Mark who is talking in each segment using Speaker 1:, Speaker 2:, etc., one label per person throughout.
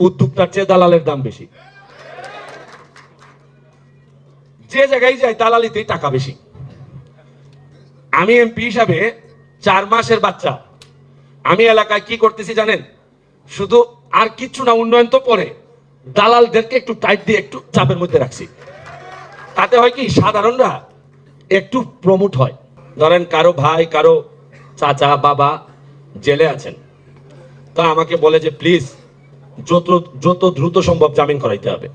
Speaker 1: উদ্যোক্তার চেয়ে দালালের দাম বেশি। যে জায়গায় যাই দালালিতেই টাকা বেশি। আমি এমপি হিসাবে 4 মাসের বাচ্চা, আমি এলাকায় কি করতেছি জানেন? শুধু আর কিচ্ছু না, উন্নয়ন তো পরে, দালালদেরকে একটু টাইট দিয়ে একটু চাপের মধ্যে রাখছি। তাতে হয় কি, সাধারণরা একটু প্রমোট হয়। ধরেন কারো ভাই, কারো চাচা, বাবা জেলে আছেন, তা আমাকে বলে যে প্লিজ যত যত দ্রুত সম্ভব জামিন করাইতে হবে।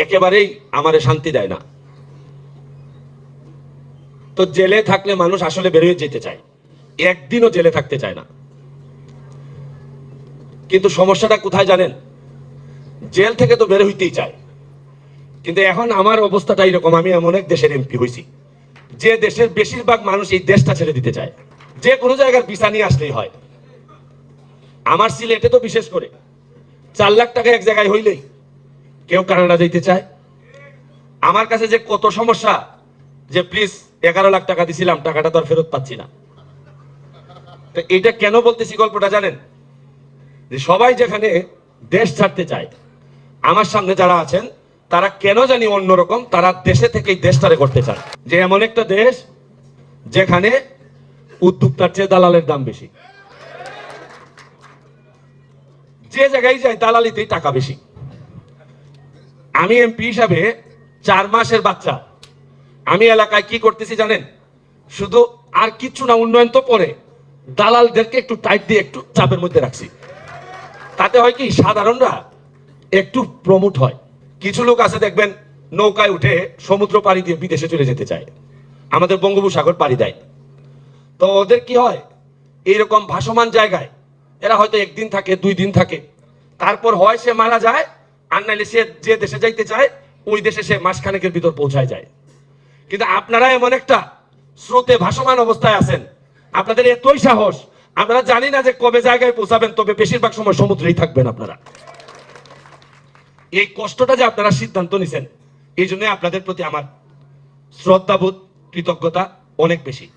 Speaker 1: একেবারেই আমারে শান্তি দেয় না। তো জেলে থাকলে মানুষ আসলে বেরিয়ে যেতে চায়, একদিনও জেলে থাকতে চায় না। কিন্তু সমস্যাটা কোথায় জানেন? জেল থেকে তো বের হইতেই চায়। কিন্তু এখন আমার অবস্থাটা এরকম, আমি এমন এক দেশের এমপি হয়েছি যে দেশের বেশিরভাগ মানুষ এই দেশটা ছেড়ে দিতে চায়। যে কোনো জায়গার ভিসা নিয়ে আসলেই হয়। আমার সিলেটে তো বিশেষ করে 4 লাখ টাকা এক জায়গায় হইলেই কেউ কানাডা যেতে চায়। আমার কাছে যে কত সমস্যা, যে প্লিজ 11 লাখ টাকা দিছিলাম, টাকাটা তো আর ফেরত পাচ্ছি না। তো এটা কেন বলতেছি গল্পটা জানেন? যে সবাই যেখানে দেশ ছাড়তে চায়, আমার সামনে যারা আছেন তারা কেন জানি অন্যরকম, তারা দেশে থেকেই দেশটারে করতে চায়। যে এমন একটা দেশ যেখানে উদ্যোক্তার চেয়ে দালালের দাম বেশি। যে জায়গায় যাই দালালিতেই টাকা বেশি। আমি এমপি হিসাবে 4 মাসের বাচ্চা, আমি এলাকায় কি করতেছি জানেন? শুধু আর কিচ্ছু না, উন্নয়ন তো পরে, দালালদেরকে একটু টাইট দিয়ে একটু চাপের মধ্যে রাখছি। তাতে হয় কি, সাধারণরা একটু প্রমোট হয়। কিছু লোক আছে দেখবেন নৌকায় উঠে সমুদ্র পাড়ি দিয়ে বিদেশে চলে যেতে চায়, আমাদের বঙ্গোপসাগর পাড়ি দেয়। তো ওদের কি হয়, এইরকম ভাসমান জায়গায় এরা হয়তো 1 দিন থাকে, 2 দিন থাকে, তারপর হয় সে মারা যায়, আর নাইলে সে যে দেশে যাইতে চায় ওই দেশে সে মাসখানেকের ভিতর পৌঁছায় যায়। কিন্তু আপনারা এমন একটা স্রোতে ভাসমান অবস্থায় আছেন, আপনাদের এতই সাহস, আপনারা জানি না যে কবে জায়গায় পৌঁছাবেন, তবে বেশিরভাগ সময় সমুদ্রেই থাকবেন আপনারা। এই কষ্টটা যে আপনারা সিদ্ধান্ত নিছেন, এই জন্য আপনাদের প্রতি আমার শ্রদ্ধাবোধ, কৃতজ্ঞতা অনেক বেশি।